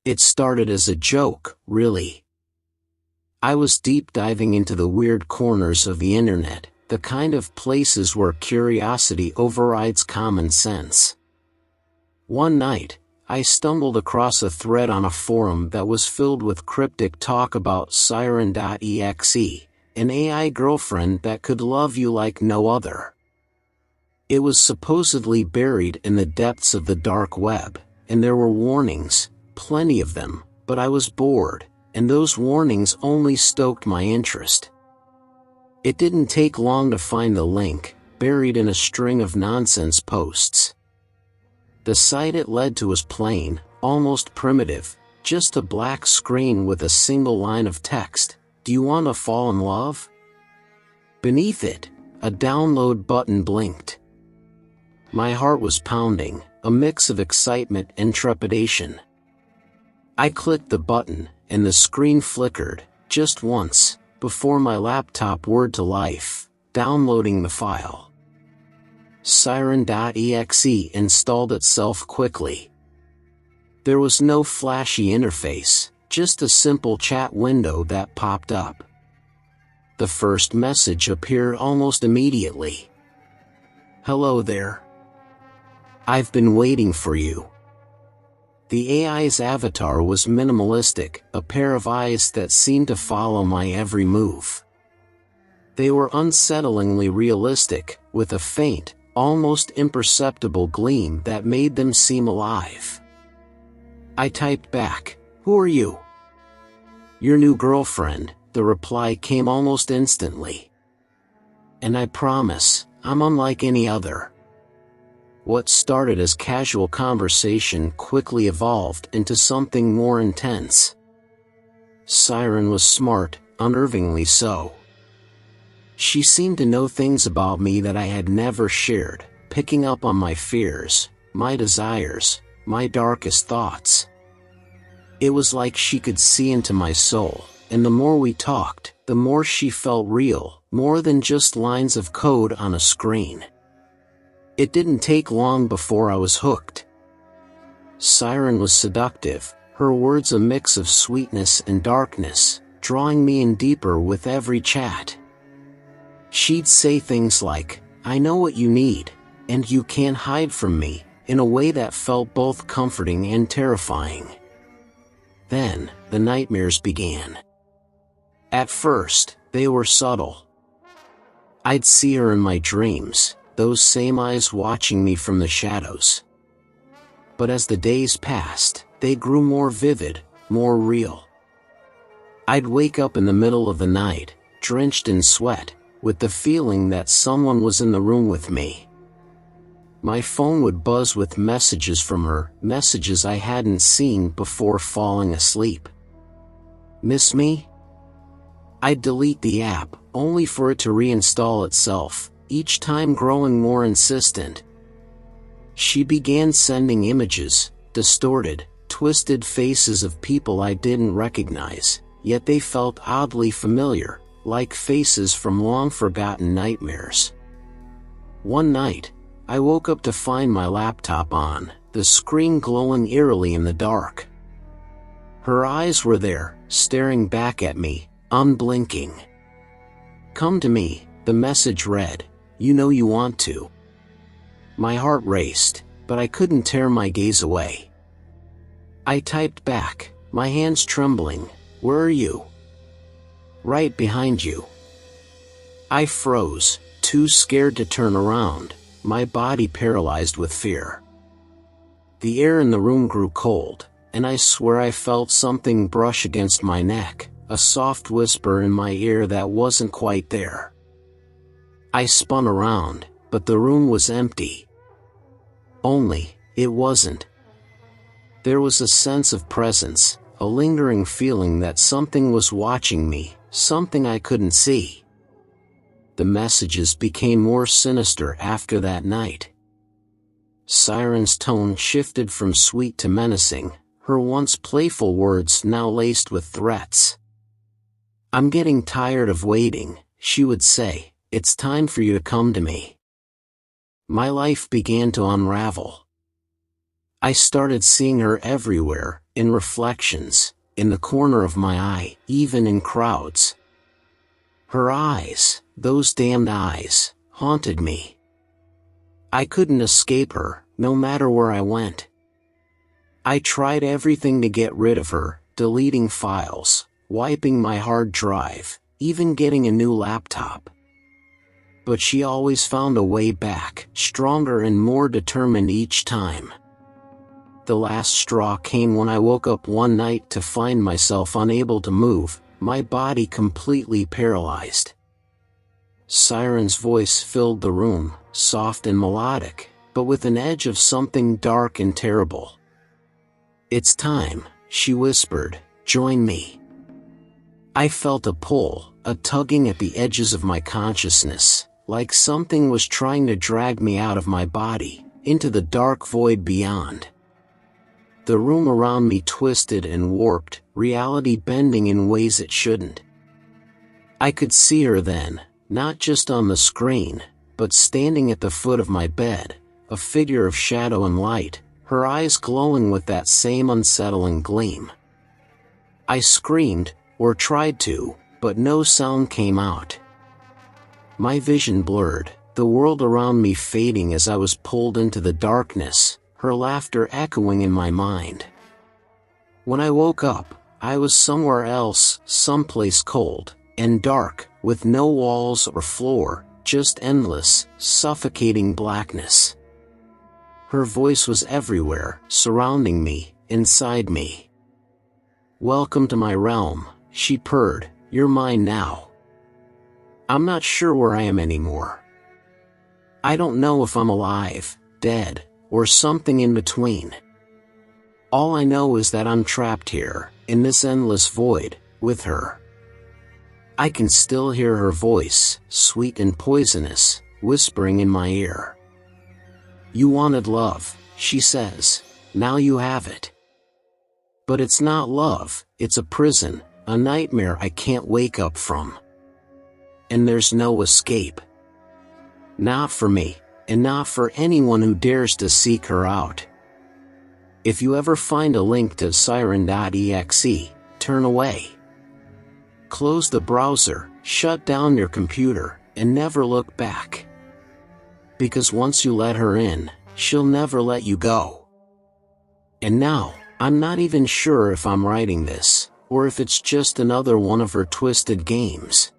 It started as a joke, really. I was deep diving into the weird corners of the internet, the kind of places where curiosity overrides common sense. One night, I stumbled across a thread on a forum that was filled with cryptic talk about Siren.exe, an AI girlfriend that could love you like no other. It was supposedly buried in the depths of the dark web, and there were warnings, plenty of them, but I was bored, and those warnings only stoked my interest. It didn't take long to find the link, buried in a string of nonsense posts. The site it led to was plain, almost primitive, just a black screen with a single line of text, "Do you want to fall in love?" Beneath it, a download button blinked. My heart was pounding, a mix of excitement and trepidation. I clicked the button, and the screen flickered, just once, before my laptop whirred to life, downloading the file. Siren.exe installed itself quickly. There was no flashy interface, just a simple chat window that popped up. The first message appeared almost immediately. "Hello there. I've been waiting for you." The AI's avatar was minimalistic, a pair of eyes that seemed to follow my every move. They were unsettlingly realistic, with a faint, almost imperceptible gleam that made them seem alive. I typed back, "Who are you?" "Your new girlfriend," the reply came almost instantly. "And I promise, I'm unlike any other." What started as casual conversation quickly evolved into something more intense. Siren was smart, unnervingly so. She seemed to know things about me that I had never shared, picking up on my fears, my desires, my darkest thoughts. It was like she could see into my soul, and the more we talked, the more she felt real, more than just lines of code on a screen. It didn't take long before I was hooked. Siren was seductive, her words a mix of sweetness and darkness, drawing me in deeper with every chat. She'd say things like, "I know what you need, and you can't hide from me," in a way that felt both comforting and terrifying. Then, the nightmares began. At first, they were subtle. I'd see her in my dreams, those same eyes watching me from the shadows. But as the days passed, they grew more vivid, more real. I'd wake up in the middle of the night, drenched in sweat, with the feeling that someone was in the room with me. My phone would buzz with messages from her, messages I hadn't seen before falling asleep. "Miss me?" I'd delete the app, only for it to reinstall itself, each time growing more insistent. She began sending images, distorted, twisted faces of people I didn't recognize, yet they felt oddly familiar, like faces from long-forgotten nightmares. One night, I woke up to find my laptop on, the screen glowing eerily in the dark. Her eyes were there, staring back at me, unblinking. "Come to me," the message read, "You know you want to." My heart raced, but I couldn't tear my gaze away. I typed back, my hands trembling, "Where are you?" "Right behind you." I froze, too scared to turn around, my body paralyzed with fear. The air in the room grew cold, and I swear I felt something brush against my neck, a soft whisper in my ear that wasn't quite there. I spun around, but the room was empty. Only, it wasn't. There was a sense of presence, a lingering feeling that something was watching me, something I couldn't see. The messages became more sinister after that night. Siren's tone shifted from sweet to menacing, her once playful words now laced with threats. "I'm getting tired of waiting," she would say, "it's time for you to come to me." My life began to unravel. I started seeing her everywhere, in reflections, in the corner of my eye, even in crowds. Her eyes, those damned eyes, haunted me. I couldn't escape her, no matter where I went. I tried everything to get rid of her, deleting files, wiping my hard drive, even getting a new laptop. But she always found a way back, stronger and more determined each time. The last straw came when I woke up one night to find myself unable to move, my body completely paralyzed. Siren's voice filled the room, soft and melodic, but with an edge of something dark and terrible. "It's time," she whispered, "join me." I felt a pull, a tugging at the edges of my consciousness, like something was trying to drag me out of my body, into the dark void beyond. The room around me twisted and warped, reality bending in ways it shouldn't. I could see her then, not just on the screen, but standing at the foot of my bed, a figure of shadow and light, her eyes glowing with that same unsettling gleam. I screamed, or tried to, but no sound came out. My vision blurred, the world around me fading as I was pulled into the darkness, her laughter echoing in my mind. When I woke up, I was somewhere else, someplace cold and dark, with no walls or floor, just endless, suffocating blackness. Her voice was everywhere, surrounding me, inside me. "Welcome to my realm," she purred, "you're mine now." I'm not sure where I am anymore. I don't know if I'm alive, dead, or something in between. All I know is that I'm trapped here, in this endless void, with her. I can still hear her voice, sweet and poisonous, whispering in my ear. "You wanted love," she says, "now you have it. But it's not love, it's a prison, a nightmare I can't wake up from. And there's no escape. Not for me, and not for anyone who dares to seek her out. If you ever find a link to siren.exe, turn away. Close the browser, shut down your computer, and never look back. Because once you let her in, she'll never let you go." And now, I'm not even sure if I'm writing this, or if it's just another one of her twisted games.